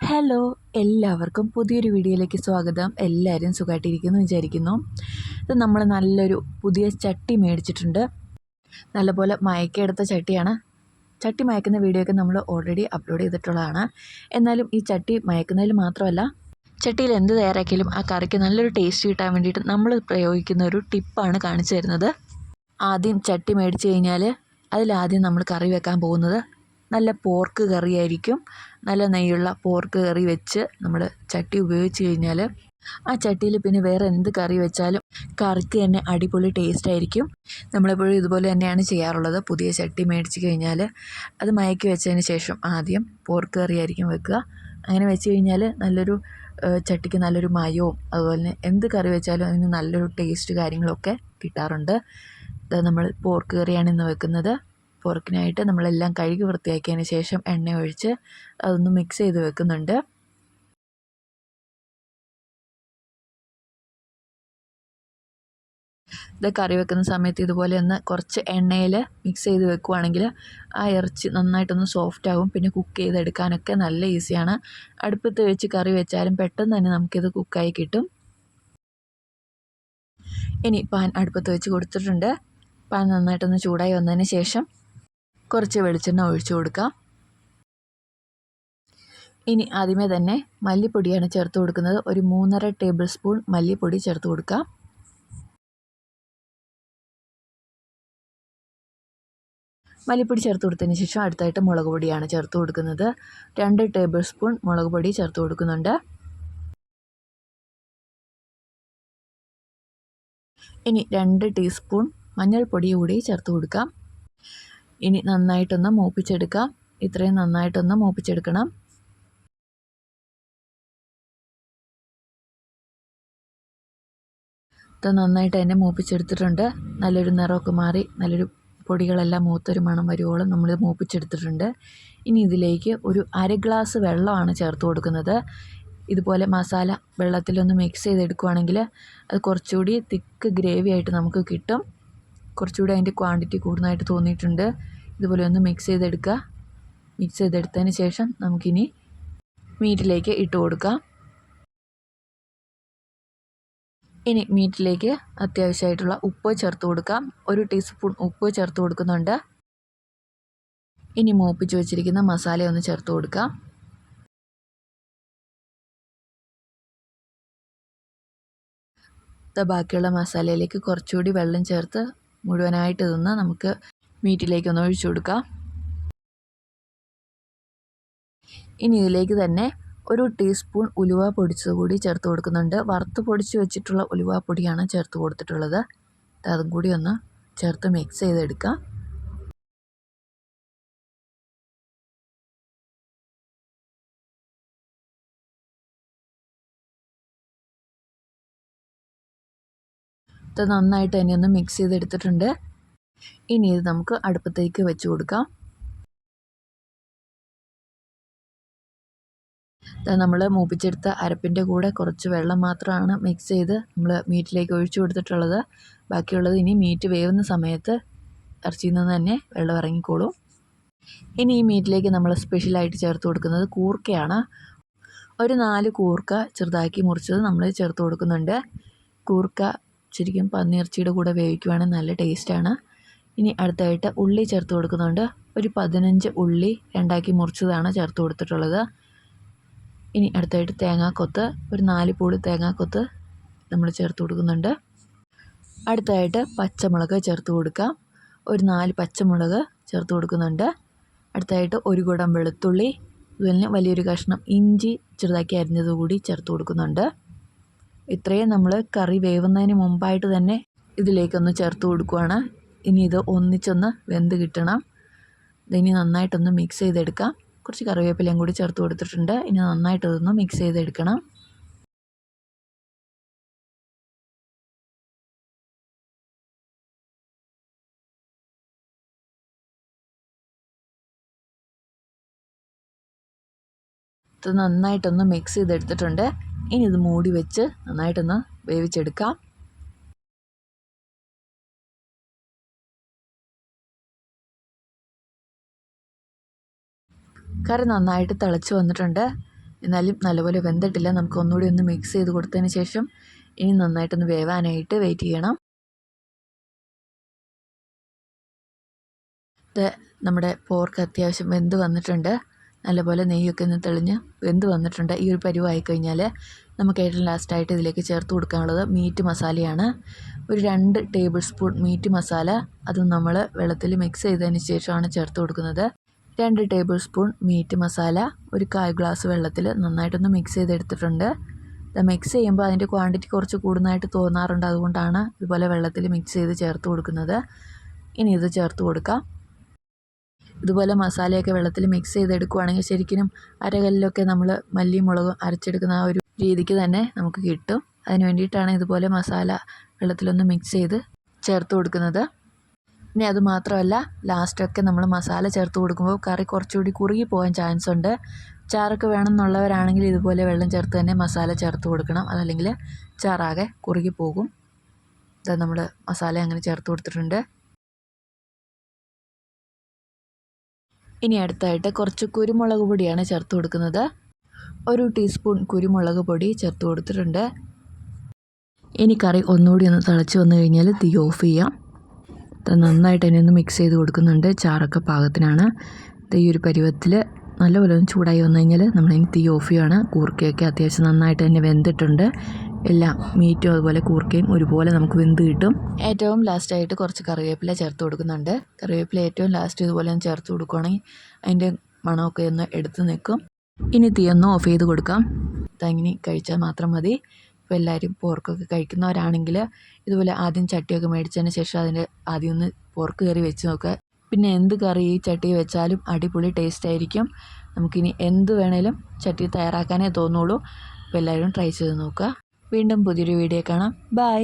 Hello, എല്ലാവർക്കും പുതിയൊരു വീഡിയോയിലേക്ക് സ്വാഗതം. എല്ലാവരും സുഖമായിട്ടിരിക്കുന്നു വിചാരിക്കുന്നു. ഇത് നമ്മൾ നല്ലൊരു പുതിയ ചട്ടി മേടിച്ചിട്ടുണ്ട്. നല്ലപോലെ മയക്കെടുത്ത ചട്ടിയാണ്. ചട്ടി മയക്കുന്ന വീഡിയോ ഒക്കെ നമ്മൾ ഓൾറെഡി അപ്ലോഡ് ചെയ്തിട്ടുള്ളതാണ്. എന്നാലും ഈ ചട്ടി മയക്കുന്നതിൽ മാത്രമല്ല, ചട്ടിയിൽ എന്ത് തയ്യാറാക്കിയാലും ആ കറിക്ക് നല്ലൊരു ടേസ്റ്റ് കിട്ടാൻ വേണ്ടിയിട്ട് നമ്മൾ പ്രയോഗിക്കുന്ന ഒരു ടിപ്പാണ് കാണിച്ചു തരുന്നത്. ആദ്യം ചട്ടി മേടിച്ച് കഴിഞ്ഞാൽ അതിലാദ്യം നമ്മൾ കറി വെക്കാൻ പോകുന്നത് നല്ല പോർക്ക് കറിയായിരിക്കും. നല്ല നെയ്യുള്ള പോർക്ക് കറി വെച്ച് നമ്മൾ ചട്ടി ഉപയോഗിച്ച് കഴിഞ്ഞാൽ ആ ചട്ടിയിൽ പിന്നെ വേറെ എന്ത് കറി വെച്ചാലും കറിക്ക് തന്നെ അടിപൊളി ടേസ്റ്റ് ആയിരിക്കും. നമ്മളെപ്പോഴും ഇതുപോലെ തന്നെയാണ് ചെയ്യാറുള്ളത്. പുതിയ ചട്ടി മേടിച്ച് കഴിഞ്ഞാൽ അത് മയക്കി വെച്ചതിന് ശേഷം ആദ്യം പോർക്ക് കറി ആയിരിക്കും വെക്കുക. അങ്ങനെ വെച്ച് കഴിഞ്ഞാൽ നല്ലൊരു ചട്ടിക്ക് നല്ലൊരു മയവും അതുപോലെ തന്നെ എന്ത് കറി വെച്ചാലും അതിന് നല്ലൊരു ടേസ്റ്റ് കാര്യങ്ങളൊക്കെ കിട്ടാറുണ്ട്. നമ്മൾ പോർക്ക് കറിയാണ് ഇന്ന് വെക്കുന്നത്. പോർക്കിനായിട്ട് നമ്മളെല്ലാം കഴുകി വൃത്തിയാക്കിയതിന് ശേഷം എണ്ണ ഒഴിച്ച് അതൊന്ന് മിക്സ് ചെയ്ത് വെക്കുന്നുണ്ട്. ഇത് കറി വെക്കുന്ന സമയത്ത് ഇതുപോലെ ഒന്ന് കുറച്ച് എണ്ണയിൽ മിക്സ് ചെയ്ത് വെക്കുവാണെങ്കിൽ ആ ഇറച്ചി നന്നായിട്ടൊന്ന് സോഫ്റ്റ് ആകും. പിന്നെ കുക്ക് ചെയ്തെടുക്കാനൊക്കെ നല്ല ഈസിയാണ്. അടുപ്പത്ത് വെച്ച് കറി വെച്ചാലും പെട്ടെന്ന് തന്നെ നമുക്കിത് കുക്കായി കിട്ടും. ഇനി പാൻ അടുപ്പത്ത് വെച്ച് കൊടുത്തിട്ടുണ്ട്. പാൻ നന്നായിട്ടൊന്ന് ചൂടായി വന്നതിന് ശേഷം കുറച്ച് വെളിച്ചെണ്ണ ഒഴിച്ചു കൊടുക്കാം. ഇനി ആദ്യമേ തന്നെ മല്ലിപ്പൊടിയാണ് ചേർത്ത് കൊടുക്കുന്നത്. ഒരു 3.5 ടേബിൾ സ്പൂൺ മല്ലിപ്പൊടി ചേർത്ത് കൊടുക്കാം. മല്ലിപ്പൊടി ചേർത്ത് കൊടുത്തതിന് ശേഷം അടുത്തായിട്ട് മുളക് പൊടിയാണ് ചേർത്ത് കൊടുക്കുന്നത്. 2 ടേബിൾ സ്പൂൺ മുളക് പൊടി ചേർത്ത് കൊടുക്കുന്നുണ്ട്. ഇനി 2 ടീസ്പൂൺ മഞ്ഞൾപ്പൊടി കൂടി ചേർത്ത് കൊടുക്കാം. ഇനി നന്നായിട്ടൊന്ന് മൂപ്പിച്ചെടുക്കാം. ഇത്രയും നന്നായിട്ടൊന്ന് മൂപ്പിച്ചെടുക്കണം. ഇത് നന്നായിട്ട് തന്നെ മൂപ്പിച്ചെടുത്തിട്ടുണ്ട്. നല്ലൊരു നിറമൊക്കെ മാറി നല്ലൊരു പൊടികളെല്ലാം മൂത്തൊരു മണം വരുവോളം നമ്മൾ മൂപ്പിച്ചെടുത്തിട്ടുണ്ട്. ഇനി ഇതിലേക്ക് ഒരു 1/2 ഗ്ലാസ് വെള്ളമാണ് ചേർത്ത് കൊടുക്കുന്നത്. ഇതുപോലെ മസാല വെള്ളത്തിലൊന്ന് മിക്സ് ചെയ്തെടുക്കുകയാണെങ്കിൽ അത് കുറച്ചുകൂടി തിക്ക് ഗ്രേവി ആയിട്ട് നമുക്ക് കിട്ടും. കുറച്ചുകൂടി അതിൻ്റെ ക്വാണ്ടിറ്റി കൂടുന്നതായിട്ട് തോന്നിയിട്ടുണ്ട്. ഇതുപോലെ ഒന്ന് മിക്സ് ചെയ്തെടുക്കുക. മിക്സ് ചെയ്തെടുത്തതിന് ശേഷം നമുക്കിനി മീറ്റിലേക്ക് ഇട്ട് കൊടുക്കാം. ഇനി മീറ്റിലേക്ക് അത്യാവശ്യമായിട്ടുള്ള ഉപ്പ് ചേർത്ത് കൊടുക്കാം. 1 ടീസ്പൂൺ ഉപ്പ് ചേർത്ത് കൊടുക്കുന്നുണ്ട്. ഇനി മൂപ്പിച്ച് വെച്ചിരിക്കുന്ന മസാല ഒന്ന് ചേർത്ത് കൊടുക്കാം. ബാക്കിയുള്ള മസാലയിലേക്ക് കുറച്ചുകൂടി വെള്ളം ചേർത്ത് മുഴുവനായിട്ട് ഇതൊന്ന് നമുക്ക് മീറ്റിലേക്കൊന്ന് ഒഴിച്ചു കൊടുക്കാം. ഇനി ഇതിലേക്ക് തന്നെ 1 ടീസ്പൂൺ ഉലുവ പൊടിച്ചത് കൂടി ചേർത്ത് കൊടുക്കുന്നുണ്ട്. വറുത്ത് പൊടിച്ച് വെച്ചിട്ടുള്ള ഉലുവ പൊടിയാണ് ചേർത്ത് കൊടുത്തിട്ടുള്ളത്. അതും കൂടി ഒന്ന് ചേർത്ത് മിക്സ് ചെയ്തെടുക്കാം. ഇത് നന്നായിട്ട് തന്നെ ഒന്ന് മിക്സ് ചെയ്തെടുത്തിട്ടുണ്ട്. ഇനി ഇത് നമുക്ക് അടുപ്പത്തേക്ക് വെച്ച് കൊടുക്കാം. നമ്മൾ മൂപ്പിച്ചെടുത്ത അരപ്പിൻ്റെ കൂടെ കുറച്ച് വെള്ളം മാത്രമാണ് മിക്സ് ചെയ്ത് നമ്മൾ മീറ്റിലേക്ക് ഒഴിച്ചു കൊടുത്തിട്ടുള്ളത്. ബാക്കിയുള്ളത് ഇനി മീറ്റ് വേവുന്ന സമയത്ത് ഇറച്ചിയിൽ നിന്ന് തന്നെ വെള്ളം ഇറങ്ങിക്കോളും. ഇനി ഈ മീറ്റിലേക്ക് നമ്മൾ സ്പെഷ്യലായിട്ട് ചേർത്ത് കൊടുക്കുന്നത് കൂർക്കയാണ്. ഒരു 4 കൂർക്ക ചെറുതാക്കി മുറിച്ചത് നമ്മൾ ചേർത്ത് കൊടുക്കുന്നുണ്ട്. കൂർക്ക ശരിക്കും പന്നിയിറച്ചിയുടെ കൂടെ വേവിക്കുവാണെങ്കിൽ നല്ല ടേസ്റ്റാണ്. ഇനി അടുത്തായിട്ട് ഉള്ളി ചേർത്ത് കൊടുക്കുന്നുണ്ട്. ഒരു 15 ഉള്ളി 2ആക്കി മുറിച്ചതാണ് ചേർത്ത് കൊടുത്തിട്ടുള്ളത്. ഇനി അടുത്തായിട്ട് തേങ്ങാക്കൊത്ത് ഒരു 4 പൂള് തേങ്ങാക്കൊത്ത് നമ്മൾ ചേർത്ത് കൊടുക്കുന്നുണ്ട്. അടുത്തായിട്ട് പച്ചമുളക് ചേർത്ത് കൊടുക്കാം. ഒരു 4 പച്ചമുളക് ചേർത്ത് കൊടുക്കുന്നുണ്ട്. അടുത്തായിട്ട് 1 കുടം വെളുത്തുള്ളി, അതുപോലെ വലിയൊരു കഷ്ണം ഇഞ്ചി ചെറുതാക്കി അരിഞ്ഞത് കൂടി ചേർത്ത് കൊടുക്കുന്നുണ്ട്. ഇത്രയും നമ്മൾ കറി വേവുന്നതിന് മുമ്പായിട്ട് തന്നെ ഇതിലേക്കൊന്ന് ചേർത്ത് കൊടുക്കുകയാണ്. ഇനി ഇത് ഒന്നിച്ചൊന്ന് വെന്ത് കിട്ടണം. ഇതിനി നന്നായിട്ടൊന്ന് മിക്സ് ചെയ്തെടുക്കാം. കുറച്ച് കറിവേപ്പിലയും കൂടി ചേർത്ത് കൊടുത്തിട്ടുണ്ട്. ഇനി നന്നായിട്ട് ഇതൊന്ന് മിക്സ് ചെയ്തെടുക്കണം. ഇത് നന്നായിട്ടൊന്ന് മിക്സ് ചെയ്തെടുത്തിട്ടുണ്ട്. ഇനി ഇത് മൂടി വെച്ച് നന്നായിട്ടൊന്ന് വേവിച്ചെടുക്കാം. കറി നന്നായിട്ട് തിളച്ച് വന്നിട്ടുണ്ട്. എന്നാലും നല്ലപോലെ വെന്തിട്ടില്ല. നമുക്ക് ഒന്നുകൂടി ഒന്ന് മിക്സ് ചെയ്ത് കൊടുത്തതിന് ശേഷം ഇനി നന്നായിട്ടൊന്ന് വേവാനായിട്ട് വെയിറ്റ് ചെയ്യണം. ഇത് നമ്മുടെ പോർക്ക് അത്യാവശ്യം വെന്ത് വന്നിട്ടുണ്ട്. നല്ലപോലെ നെയ്യൊക്കെ ഒന്ന് തെളിഞ്ഞ് വെന്ത് വന്നിട്ടുണ്ട്. ഈ ഒരു പരുവായി കഴിഞ്ഞാൽ നമുക്ക് ഏറ്റവും ലാസ്റ്റായിട്ട് ഇതിലേക്ക് ചേർത്ത് കൊടുക്കാനുള്ളത് മീറ്റ് മസാലയാണ്. ഒരു 2 ടേബിൾ സ്പൂൺ മീറ്റ് മസാല അതും നമ്മൾ വെള്ളത്തിൽ മിക്സ് ചെയ്തതിന് ശേഷമാണ് ചേർത്ത് കൊടുക്കുന്നത്. 2 ടേബിൾ സ്പൂൺ മീറ്റ് മസാല ഒരു 1/4 ഗ്ലാസ് വെള്ളത്തിൽ നന്നായിട്ടൊന്ന് മിക്സ് ചെയ്തെടുത്തിട്ടുണ്ട്. ഇത് മിക്സ് ചെയ്യുമ്പോൾ അതിൻ്റെ ക്വാണ്ടിറ്റി കുറച്ച് കൂടുന്നതായിട്ട് തോന്നാറുണ്ട്. അതുകൊണ്ടാണ് ഇതുപോലെ വെള്ളത്തിൽ മിക്സ് ചെയ്ത് ചേർത്ത് കൊടുക്കുന്നത്. ഇനി ഇത് ചേർത്ത് കൊടുക്കാം. ഇതുപോലെ മസാലയൊക്കെ വെള്ളത്തിൽ മിക്സ് ചെയ്തെടുക്കുകയാണെങ്കിൽ ശരിക്കും അരകല്ലിലൊക്കെ നമ്മൾ മല്ലിയും മുളകും അരച്ചെടുക്കുന്ന ആ ഒരു രീതിക്ക് തന്നെ നമുക്ക് കിട്ടും. അതിന് വേണ്ടിയിട്ടാണ് ഇതുപോലെ മസാല വെള്ളത്തിലൊന്ന് മിക്സ് ചെയ്ത് ചേർത്ത് കൊടുക്കുന്നത്. ഇനി അതുമാത്രമല്ല, ലാസ്റ്റൊക്കെ നമ്മൾ മസാല ചേർത്ത് കൊടുക്കുമ്പോൾ കറി കുറച്ചുകൂടി കുറുകി പോകാൻ ചാൻസ് ഉണ്ട്. ചാറൊക്കെ വേണമെന്നുള്ളവരാണെങ്കിൽ ഇതുപോലെ വെള്ളം ചേർത്ത് തന്നെ മസാല ചേർത്ത് കൊടുക്കണം. അതല്ലെങ്കിൽ ചാറാകെ കുറുകി പോകും. ഇത് നമ്മൾ മസാല അങ്ങനെ ചേർത്ത് കൊടുത്തിട്ടുണ്ട്. ഇനി അടുത്തായിട്ട് കുറച്ച് കുരുമുളക് പൊടിയാണ് ചേർത്ത് കൊടുക്കുന്നത്. 1 ടീസ്പൂൺ കുരുമുളക് പൊടി ചേർത്ത് കൊടുത്തിട്ടുണ്ട്. ഇനി കറി ഒന്നുകൂടി ഒന്ന് തിളച്ച് വന്നു കഴിഞ്ഞാൽ തീ ഓഫ് ചെയ്യാം. നന്നായിട്ട് തന്നെ ഒന്ന് മിക്സ് ചെയ്ത് കൊടുക്കുന്നുണ്ട്. ചാറൊക്കെ പാകത്തിനാണ്. ഈ ഒരു പരുവത്തിൽ നല്ലപോലെ ഒന്ന് ചൂടായി വന്നു കഴിഞ്ഞാൽ നമ്മളിനി തീ ഓഫ് ചെയ്യുകയാണ്. കൂർക്കയൊക്കെ അത്യാവശ്യം നന്നായിട്ട് തന്നെ വെന്തിട്ടുണ്ട്. എല്ലാം മീറ്റും അതുപോലെ കൂർക്കയും ഒരുപോലെ നമുക്ക് വെന്ത് കിട്ടും. ഏറ്റവും ലാസ്റ്റായിട്ട് കുറച്ച് കറിവേപ്പില ചേർത്ത് കൊടുക്കുന്നുണ്ട്. കറിവേപ്പില ഏറ്റവും ലാസ്റ്റ് ഇതുപോലെ ഒന്ന് ചേർത്ത് കൊടുക്കുകയാണെങ്കിൽ അതിൻ്റെ മണമൊക്കെ ഒന്ന് എടുത്ത് നിൽക്കും. ഇനി തീ ഒന്ന് ഓഫ് ചെയ്ത് കൊടുക്കാം. ഇതങ്ങനെ കഴിച്ചാൽ മാത്രം മതി. ഇപ്പോൾ എല്ലാവരും പോർക്കൊക്കെ കഴിക്കുന്നവരാണെങ്കിൽ ഇതുപോലെ ആദ്യം ചട്ടിയൊക്കെ മേടിച്ചതിന് ശേഷം അതിൻ്റെ ആദ്യം ഒന്ന് പോർക്ക് കറി വെച്ച് നോക്കുക. പിന്നെ എന്ത് കറി ഈ ചട്ടി വെച്ചാലും അടിപൊളി ടേസ്റ്റ് ആയിരിക്കും. നമുക്കിനി എന്ത് വേണേലും ചട്ടി തയ്യാറാക്കാനേ തോന്നുള്ളൂ. അപ്പോൾ എല്ലാവരും ട്രൈ ചെയ്ത് നോക്കുക. വീണ്ടും പുതിയൊരു വീഡിയോ കാണാം. ബൈ.